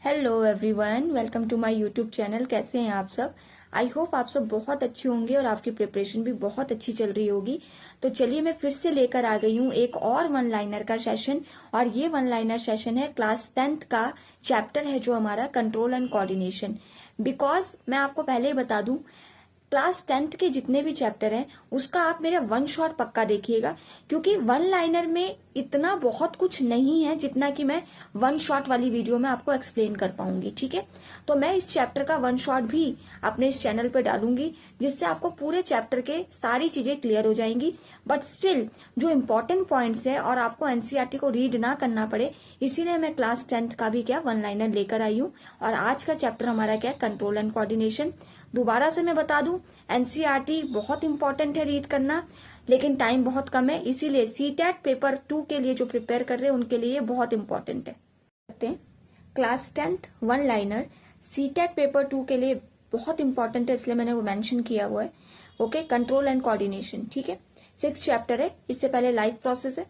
Hello everyone, welcome to my YouTube channel. कैसे हैं आप सब? आई होप आप सब बहुत अच्छे होंगे और आपकी प्रिपरेशन भी बहुत अच्छी चल रही होगी। तो चलिए मैं फिर से लेकर आ गई हूँ एक और वन लाइनर का सेशन। और ये वन लाइनर सेशन है क्लास 10th का चैप्टर है जो हमारा कंट्रोल एंड कोऑर्डिनेशन। बिकॉज मैं आपको पहले ही बता दूं, क्लास 10th के जितने भी चैप्टर हैं उसका आप मेरा वन शॉट पक्का देखिएगा, क्योंकि वन लाइनर में इतना बहुत कुछ नहीं है जितना कि मैं वन शॉट वाली वीडियो में आपको एक्सप्लेन कर पाऊंगी। ठीक है, तो मैं इस चैप्टर का वन शॉट भी अपने इस चैनल पे डालूंगी, जिससे आपको पूरे चैप्टर के सारी चीजें क्लियर हो जाएंगी। बट स्टिल जो इम्पोर्टेंट पॉइंट्स है और आपको एनसीईआरटी को रीड ना करना पड़े, इसीलिए मैं क्लास 10th का भी क्या वन लाइनर लेकर आई हूँ। और आज का चैप्टर हमारा क्या है, कंट्रोल एंड कोऑर्डिनेशन। दोबारा से मैं बता दूं, एनसीईआरटी बहुत इंपॉर्टेंट है रीड करना, लेकिन टाइम बहुत कम है, इसीलिए सीटेट पेपर 2 के लिए जो प्रिपेयर कर रहे हैं उनके लिए बहुत इंपॉर्टेंट है। Class 10th one liner CTET paper 2 के लिए बहुत इंपॉर्टेंट है, इसलिए मैंने वो मेंशन किया हुआ है। Okay, control and coordination. ठीक है, 6 चैप्टर है, इससे पहले लाइफ प्रोसेस है।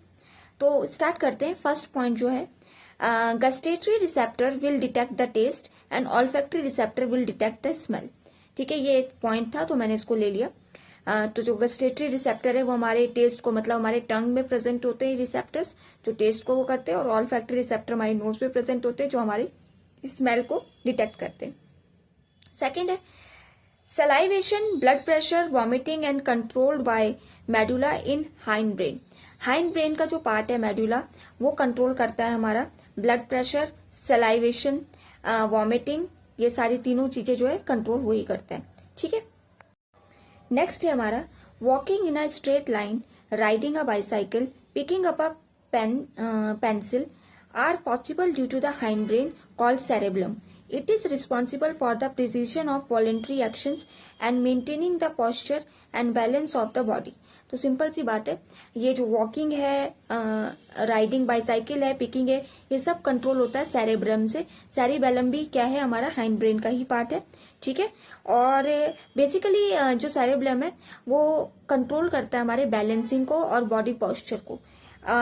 तो स्टार्ट करते हैं। फर्स्ट पॉइंट जो है, gustatory receptor will detect the taste and olfactory receptor will detect the smell. ठीक है, ये एक पॉइंट था तो मैंने इसको ले लिया। तो जो गस्टेटरी रिसेप्टर है वो हमारे टेस्ट को, मतलब हमारे टंग में प्रेजेंट होते हैं रिसेप्टर्स जो टेस्ट को वो करते हैं, और ऑल्फैक्टरी रिसेप्टर हमारे नोज में प्रेजेंट होते हैं जो हमारे स्मेल को डिटेक्ट करते हैं। सेकेंड है salivation, blood pressure, vomiting and controlled by medulla in hind brain. Hind brain का जो पार्ट है मेडुला, वो कंट्रोल करता है हमारा ब्लड प्रेशर, सलाइवेशन, वॉमिटिंग, ये सारी तीनों चीजें जो है कंट्रोल वही करते हैं। ठीक है, नेक्स्ट है हमारा walking in a straight line, riding a bicycle, picking up a pencil are possible due to the hind brain called cerebellum. It is responsible for the precision of voluntary actions and maintaining the posture and balance of the body. तो simple सी बात है, ये जो walking है, riding bicycle है, picking है, ये सब कंट्रोल होता है सेरेब्रम से। सेरिबेलम भी क्या है, हमारा हाइंड ब्रेन का ही पार्ट है। ठीक है, और बेसिकली जो सेरेब्रम है वो कंट्रोल करता है हमारे बैलेंसिंग को और बॉडी पोस्चर को।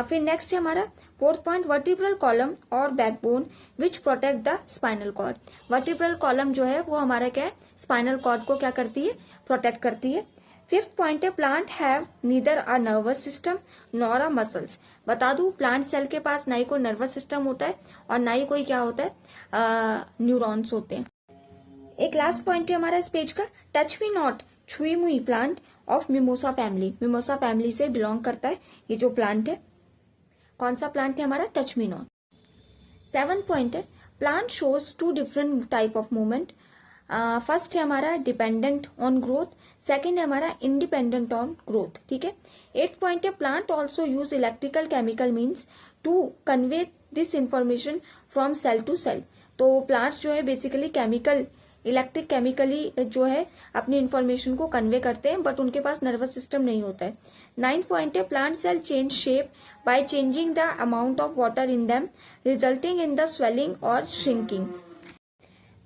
फिर नेक्स्ट है हमारा फोर्थ पॉइंट, वर्टिब्रल कॉलम और backbone which protect the spinal cord. Vertebral column जो है वो हमारा क्या है, स्पाइनल कॉर्ड को क्या करती है, प्रोटेक्ट करती है। फिफ्थ पॉइंट है plant have neither a nervous system nor a muscles. बता दूं, प्लांट सेल के पास ना ही कोई नर्वस सिस्टम होता है और ना ही कोई क्या होता है, न्यूरॉन्स होते हैं। एक लास्ट पॉइंट है हमारा इस पेज का, टच मी नॉट छुई मुई plant of mimosa family. Mimosa family से बिलोंग करता है ये जो प्लांट है। कौन सा प्लांट है हमारा, touch me not. 7th point है plant shows 2 different type of movement. First है हमारा डिपेंडेंट ऑन ग्रोथ, सेकेंड है हमारा इंडिपेंडेंट ऑन ग्रोथ। ठीक है, 8th पॉइंट है plant also use electrical chemical means to convey this information from cell to cell. तो plants जो है बेसिकली केमिकल, इलेक्ट्रिक केमिकली जो है अपनी इंफॉर्मेशन को कन्वे करते हैं, बट उनके पास नर्वस सिस्टम नहीं होता है। 9th पॉइंट है plant cell change shape by changing the amount of water in them resulting in the swelling और श्रिंकिंग।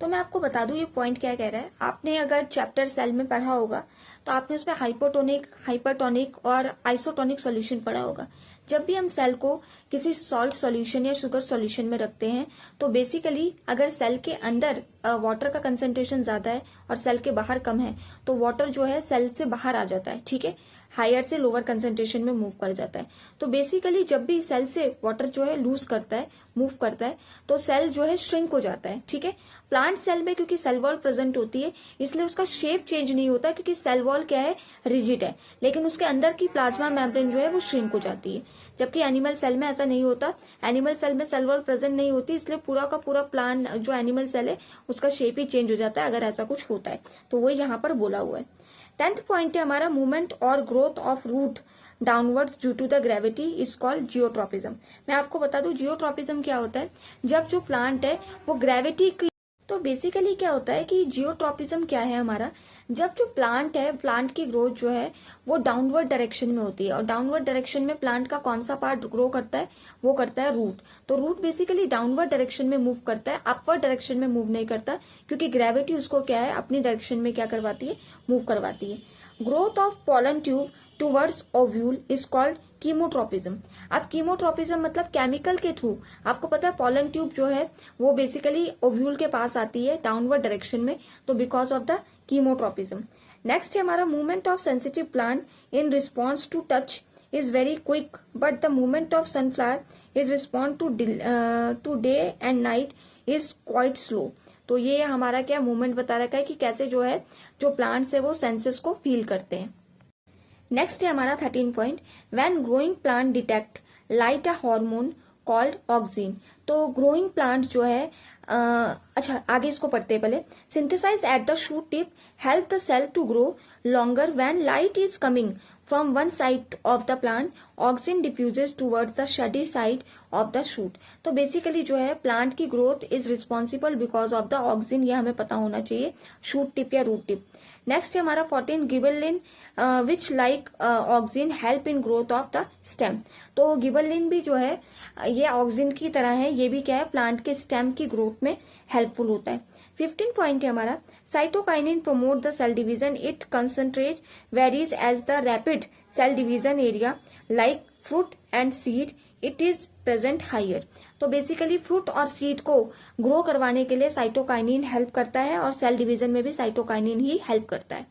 तो मैं आपको बता दूं ये पॉइंट क्या कह रहा है। आपने अगर चैप्टर सेल में पढ़ा होगा तो आपने उसमें हाइपोटोनिक, हाइपरटोनिक और आइसोटोनिक सॉल्यूशन पढ़ा होगा। जब भी हम सेल को किसी सॉल्ट सॉल्यूशन या शुगर सॉल्यूशन में रखते हैं तो बेसिकली अगर सेल के अंदर वाटर का कंसेंट्रेशन ज्यादा है और सेल के बाहर कम है तो वाटर जो है सेल से बाहर आ जाता है। ठीक है, हायर से लोअर कंसेंट्रेशन में मूव कर जाता है। तो बेसिकली जब भी सेल से वाटर जो है लूज करता है, मूव करता है, तो सेल जो है श्रिंक हो जाता है। ठीक है, प्लांट सेल में क्योंकि सेल वॉल प्रेजेंट होती है इसलिए उसका शेप चेंज नहीं होता, क्योंकि सेल वॉल क्या है, रिजिड है, लेकिन उसके अंदर की प्लाज्मा मेम्ब्रेन जो है वो श्रिंक हो जाती है। जबकि एनिमल सेल में ऐसा नहीं होता, एनिमल सेल में सेल वॉल प्रेजेंट नहीं होती, इसलिए पूरा का पूरा प्लांट जो एनिमल सेल है उसका शेप ही चेंज हो जाता है अगर ऐसा कुछ होता है। तो वो यहाँ पर बोला हुआ है। 10th पॉइंट है हमारा मूवमेंट और growth of root downwards due to the gravity is called geotropism. मैं आपको बता दूं जियोट्रॉपिज्म क्या होता है, जब जो प्लांट है वो ग्रेविटी की, तो बेसिकली क्या होता है कि जियोट्रॉपिज्म क्या है हमारा, जब जो प्लांट है, प्लांट की ग्रोथ जो है वो डाउनवर्ड डायरेक्शन में होती है, और डाउनवर्ड डायरेक्शन में प्लांट का कौन सा पार्ट ग्रो करता है, वो करता है रूट। तो रूट बेसिकली डाउनवर्ड डायरेक्शन में मूव करता है, अपवर्ड डायरेक्शन में मूव नहीं करता, क्योंकि ग्रेविटी उसको क्या है, अपनी डायरेक्शन में क्या करवाती है, मूव करवाती है। Growth of pollen tube towards ovule is called chemotropism. अब कीमोट्रोपिज्म मतलब केमिकल के थ्रू, आपको पता है पॉलन ट्यूब जो है वो बेसिकली ओव्यूल के पास आती है डाउनवर्ड डायरेक्शन में, तो because of the chemotropism. Next है हमारा movement of sensitive plant in response to touch is very quick, but the movement of sunflower is respond to day and night is quite slow। तो ये हमारा क्या movement बता रखा है कि कैसे जो है जो प्लांट्स है वो सेंसेस को फील करते हैं। नेक्स्ट है हमारा 13 point, when growing plant detect light a hormone called auxin. तो ग्रोइंग प्लांट जो है अच्छा आगे इसको पढ़ते हैं पहले। Synthesize at the shoot tip help the cell to grow longer when light is coming from one side of the plant, oxygen diffuses towards the shady side of the shoot। तो basically जो है plant की growth is responsible because of the oxygen, ये हमें पता होना चाहिए, shoot tip या रूट टिप। नेक्स्ट है हमारा 14 gibberellin which like oxygen help in growth of the stem. तो गिबरलिन भी जो है ये ऑक्सिजन की तरह है, ये भी क्या है प्लांट के स्टेम की ग्रोथ में हेल्पफुल होता है। 15 पॉइंट है हमारा cytokinin promote the cell division, it concentrate varies as the rapid cell division area like fruit and seed it is present higher. तो बेसिकली फ्रूट और सीड को ग्रो करवाने के लिए साइटोकाइनिन हेल्प करता है और सेल डिवीजन में भी साइटोकाइनिन ही हेल्प करता है।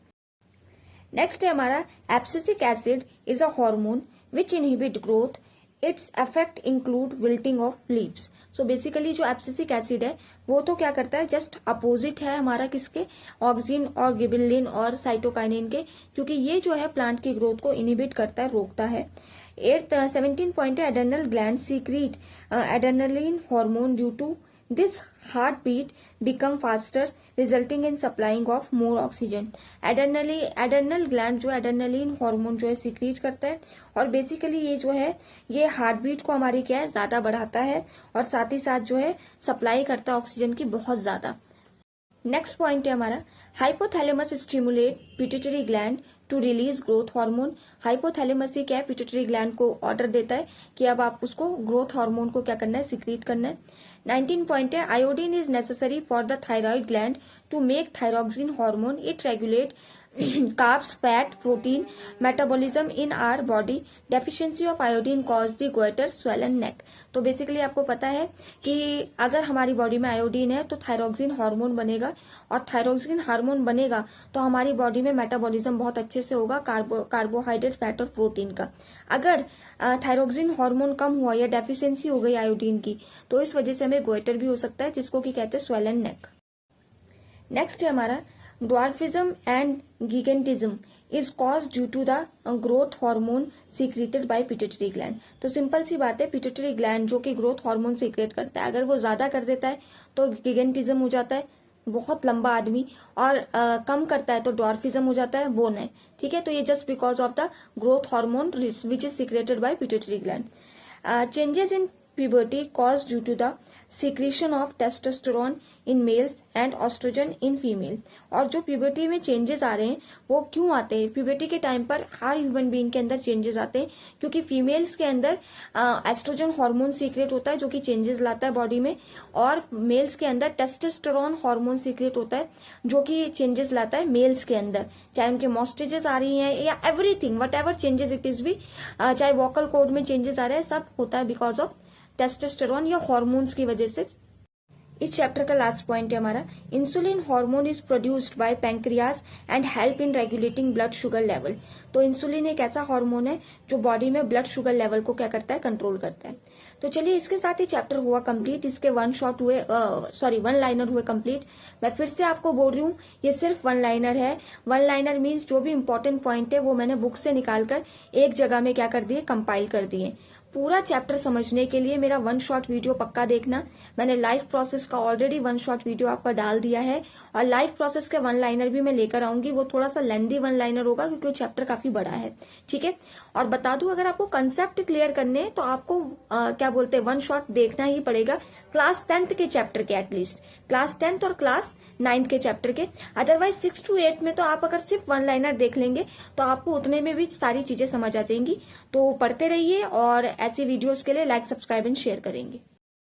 नेक्स्ट है हमारा abscisic acid is a hormone which inhibit growth, its effect include wilting of leaves. So basically जो एब्सिसिक एसिड है वो तो क्या करता है, जस्ट अपोजिट है हमारा किसके, ऑक्सिन और गिबरलिन और साइटोकाइनिन के, क्योंकि ये जो है प्लांट की ग्रोथ को इनहिबिट करता है, रोकता है। 17 पॉइंट है adrenal gland secrete adrenaline hormone due to this heart beat become faster resulting in supplying of more oxygen. Adrenal gland जो एड्रेनलिन हार्मोन जो है सीक्रेट करता है और बेसिकली ये जो है ये हार्ट बीट को हमारी क्या है ज्यादा बढ़ाता है और साथ ही साथ जो है सप्लाई करता है ऑक्सीजन की बहुत ज्यादा। नेक्स्ट पॉइंट है हमारा hypothalamus stimulate pituitary gland to release growth hormone. Hypothalamus ही क्या है, पिट्यूटरी ग्लैंड को ऑर्डर देता है कि अब आप उसको ग्रोथ हार्मोन को क्या करना है, सीक्रेट करना है। 19 पॉइंट है iodine is necessary for the thyroid gland to make thyroxine hormone, it regulate carbs, fat, protein metabolism in our body. Deficiency of iodine cause the goiter, swollen neck। तो basically आपको पता है कि अगर हमारी बॉडी में iodine है तो थायरॉक्सिन हार्मोन बनेगा और थायरॉक्सिन हार्मोन बनेगा तो हमारी बॉडी में मेटाबॉलिज्म बहुत अच्छे से होगा कार्बोहाइड्रेट, फैट और प्रोटीन का। अगर थायरॉक्सिन हार्मोन कम हुआ या डेफिशिएंसी हो गई आयोडीन की तो इस वजह से हमें गोइटर भी हो सकता है, जिसको कि कहते हैं स्वेलन नेक। नेक्स्ट है हमारा dwarfism and gigantism is caused due to the growth hormone secreted by pituitary gland। तो सिंपल सी बात है, पिट्यूटरी ग्लैंड जो कि ग्रोथ हार्मोन सीक्रेट करता है अगर वो ज्यादा कर देता है तो गिगेंटिज्म हो जाता है, बहुत लंबा आदमी, और कम करता है तो ड्वार्फिज्म हो जाता है, बोन है। ठीक है, तो ये just because of the growth hormone which is secreted by pituitary gland. Changes in puberty caused due to the secretion of testosterone in males and estrogen in female। और जो प्यूबर्टी में चेंजेस आ रहे हैं वो क्यों आते हैं, प्यूबर्टी के टाइम पर हर ह्यूमन बीइंग के अंदर चेंजेस आते हैं क्योंकि फीमेल्स के अंदर एस्ट्रोजन हार्मोन सीक्रेट होता है जो कि चेंजेस लाता है बॉडी में, और मेल्स के अंदर टेस्टोस्टेरोन हार्मोन सीक्रेट होता है जो कि चेंजेस लाता है मेल्स के अंदर, चाहे उनके मॉस्टेजेस आ रही हैं या everything what ever changes it is भी, चाहे वोकल कोड में चेंजेस आ रहे हैं, सब होता है बिकॉज ऑफ टेस्टोस्टेरोन या हार्मोन्स की वजह से। इस चैप्टर का लास्ट पॉइंट है हमारा insulin hormone is produced by pancreas and help in regulating blood sugar level. तो इंसुलिन एक ऐसा हार्मोन है जो बॉडी में ब्लड शुगर लेवल को क्या करता है, कंट्रोल करता है। तो चलिए इसके साथ ही चैप्टर हुआ कंप्लीट, इसके वन लाइनर हुए कंप्लीट। मैं फिर से आपको बोल रही हूँ ये सिर्फ वन लाइनर है। वन लाइनर मीन्स जो भी इंपॉर्टेंट पॉइंट है वो मैंने बुक से निकालकर एक जगह में क्या कर दिए, कंपाइल कर दिए। पूरा चैप्टर समझने के लिए मेरा वन शॉट वीडियो पक्का देखना। मैंने लाइफ प्रोसेस का ऑलरेडी वन शॉट वीडियो आपका डाल दिया है और लाइफ प्रोसेस के वन लाइनर भी मैं लेकर आऊंगी। वो थोड़ा सा लेंदी वन लाइनर होगा क्योंकि वो चैप्टर काफी बड़ा है। ठीक है, और बता दूं अगर आपको कंसेप्ट क्लियर करने हैं तो आपको क्या बोलते हैं वन शॉट देखना ही पड़ेगा क्लास 10th के चैप्टर के, एटलीस्ट क्लास 10th और क्लास 9th के चैप्टर के। अदरवाइज 6 to 8 में तो आप अगर सिर्फ वन लाइनर देख लेंगे तो आपको उतने में भी सारी चीजें समझ आ जाएंगी। तो पढ़ते रहिए और ऐसी वीडियोस के लिए लाइक, सब्सक्राइब एंड शेयर करेंगे।